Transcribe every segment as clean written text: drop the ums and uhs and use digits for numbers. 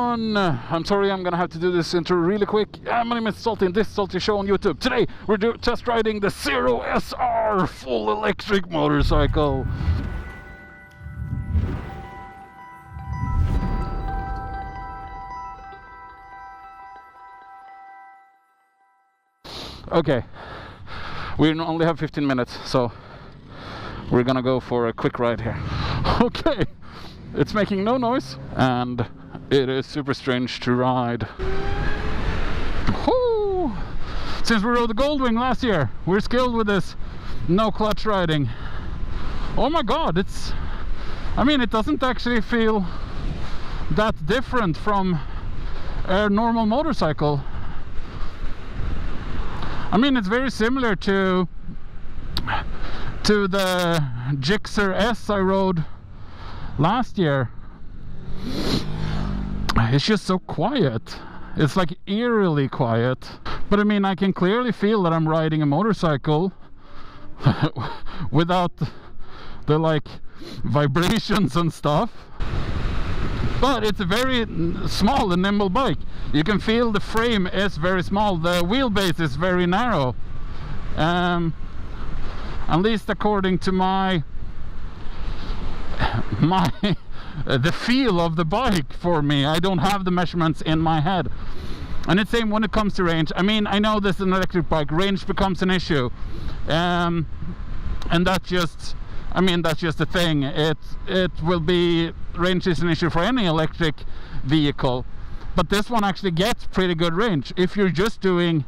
everyone! I'm sorry I'm gonna have to do this intro really quick. My name is Zalty and this is Zalty Show on YouTube. Today we're test riding the Zero SR full electric motorcycle. Okay, we only have 15 minutes, so we're gonna go for a quick ride here. Okay, it's making no noise and it is super strange to ride. Woo! Since we rode the Goldwing last year, we're skilled with this no clutch riding. Oh my god, it doesn't actually feel that different from a normal motorcycle. I mean, it's very similar to the Gixxer S I rode last year. It's just so quiet. It's like eerily quiet. But I mean, I can clearly feel that I'm riding a motorcycle without the like vibrations and stuff. But it's a very small and nimble bike. You can feel the frame is very small. The wheelbase is very narrow. At least according to the feel of the bike for me. I don't have the measurements in my head. And it's same when it comes to range. I mean, I know this is an electric bike. Range becomes an issue. And that's just... I mean, that's just the thing. It will be, range is an issue for any electric vehicle, but this one actually gets pretty good range if you're just doing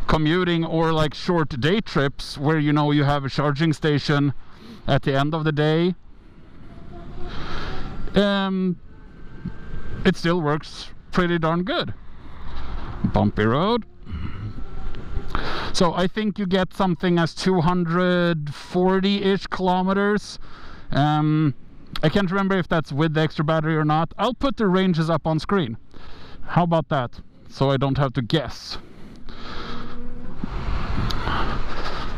commuting or like short day trips where you know you have a charging station at the end of the day. It still works pretty darn good. Bumpy road. So I think you get something as 240-ish kilometers. I can't remember if that's with the extra battery or not. I'll put the ranges up on screen. How about that? So I don't have to guess.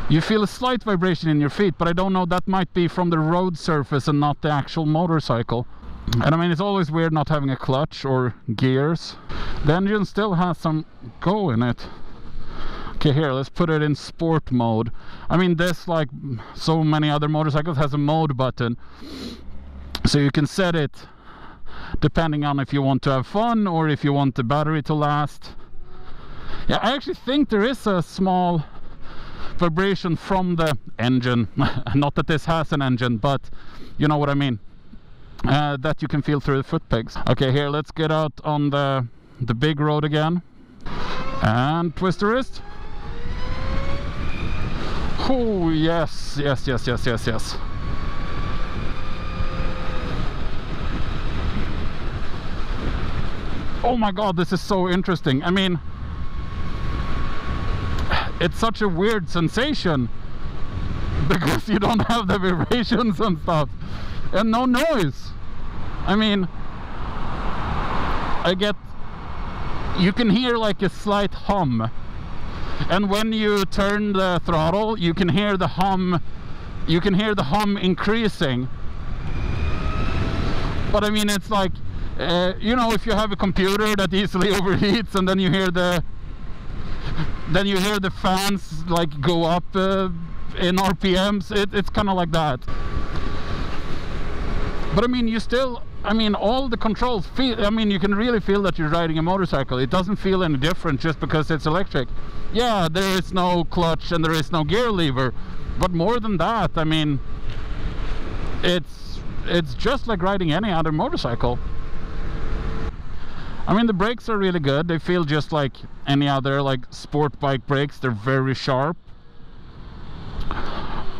You feel a slight vibration in your feet, but I don't know, that might be from the road surface and not the actual motorcycle. And I mean, it's always weird not having a clutch or gears. The engine still has some go in it. Okay, here, let's put it in sport mode. I mean, this, like so many other motorcycles, has a mode button. So you can set it depending on if you want to have fun or if you want the battery to last. Yeah, I actually think there is a small vibration from the engine. Not that this has an engine, but you know what I mean. That you can feel through the foot pegs. Okay, here, let's get out on the big road again. And twist the wrist. Oh, yes, yes, yes, yes, yes, yes. Oh my god, this is so interesting. I mean, it's such a weird sensation because you don't have the vibrations and stuff and no noise. I mean, you can hear like a slight hum. And when you turn the throttle, you can hear the hum. You can hear the hum increasing. But I mean, it's like, you know, if you have a computer that easily overheats, and then you hear the fans like go up in RPMs. It's kind of like that. But I mean, all the controls feel, I mean, you can really feel that you're riding a motorcycle. It doesn't feel any different just because it's electric. Yeah, there is no clutch and there is no gear lever, but more than that, I mean, it's just like riding any other motorcycle. I mean, the brakes are really good. They feel just like any other like sport bike brakes. They're very sharp.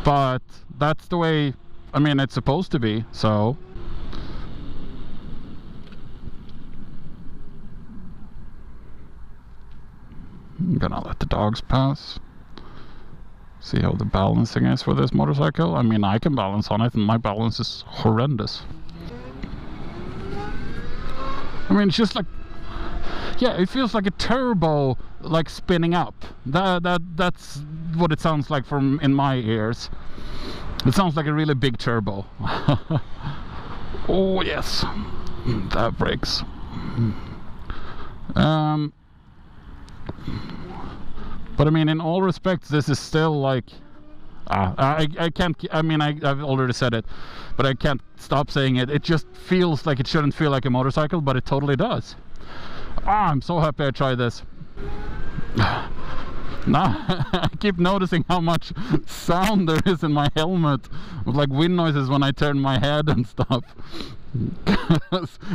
But that's the way, I mean, it's supposed to be, so. I'm gonna let the dogs pass. See how the balancing is for this motorcycle. I mean, I can balance on it and my balance is horrendous. I mean, it's just like, yeah, it feels like a turbo like spinning up. That's what it sounds like from in my ears. It sounds like a really big turbo. Oh yes, that brakes. But I mean, in all respects, this is still like, I can't, I mean, I've already said it, but I can't stop saying it. It just feels like it shouldn't feel like a motorcycle, but it totally does. I'm so happy I tried this. Now I keep noticing how much sound there is in my helmet, with like wind noises when I turn my head and stuff.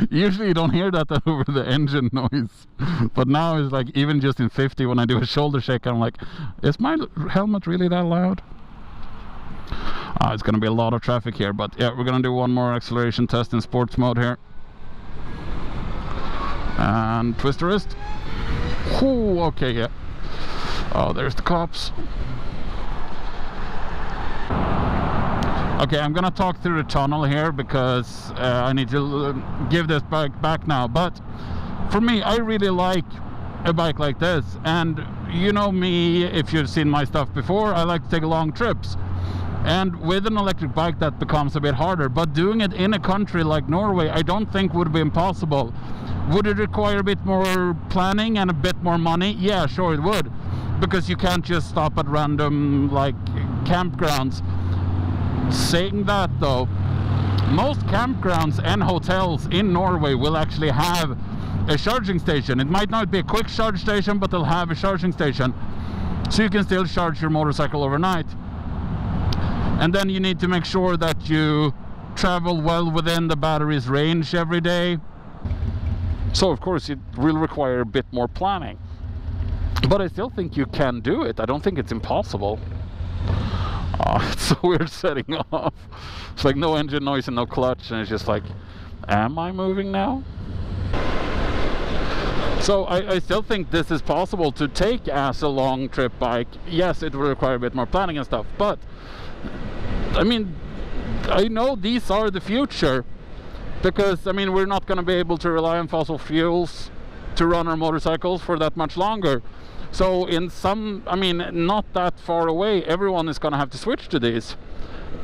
Usually you don't hear that over the engine noise, but now it's like, even just in 50 when I do a shoulder shake, I'm like, is my helmet really that loud? It's gonna be a lot of traffic here, but yeah, we're gonna do one more acceleration test in sports mode here. And twist the wrist. Ooh, okay, yeah. Oh, there's the cops. Okay, I'm gonna talk through the tunnel here because I need to give this bike back now. But for me, I really like a bike like this. And you know me, if you've seen my stuff before, I like to take long trips. And with an electric bike, that becomes a bit harder. But doing it in a country like Norway, I don't think would be impossible. Would it require a bit more planning and a bit more money? Yeah, sure it would. Because you can't just stop at random like campgrounds. Saying that though, most campgrounds and hotels in Norway will actually have a charging station. It might not be a quick charge station, but they'll have a charging station, so you can still charge your motorcycle overnight. And then you need to make sure that you travel well within the battery's range every day. So of course it will require a bit more planning, but I still think you can do it. I don't think it's impossible. It's so weird setting off. It's like no engine noise and no clutch, and it's just like, am I moving now? So I still think this is possible to take as a long trip bike. Yes, it will require a bit more planning and stuff, but I mean, I know these are the future, because I mean, we're not going to be able to rely on fossil fuels to run our motorcycles for that much longer. So in some, I mean, not that far away, everyone is going to have to switch to these.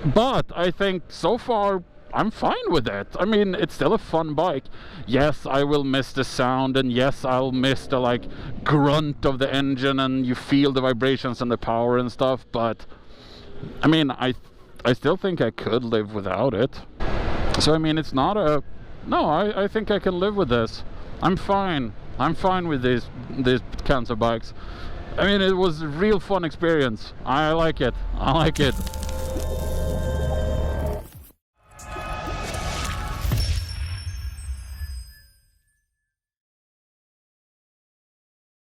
But I think so far I'm fine with it. I mean, it's still a fun bike. Yes, I will miss the sound, and yes, I'll miss the like grunt of the engine, and you feel the vibrations and the power and stuff. But I mean, I still think I could live without it. So I mean, it's not a, no, I think I can live with this. I'm fine. I'm fine with these kinds of bikes. I mean, it was a real fun experience. I like it. I like it.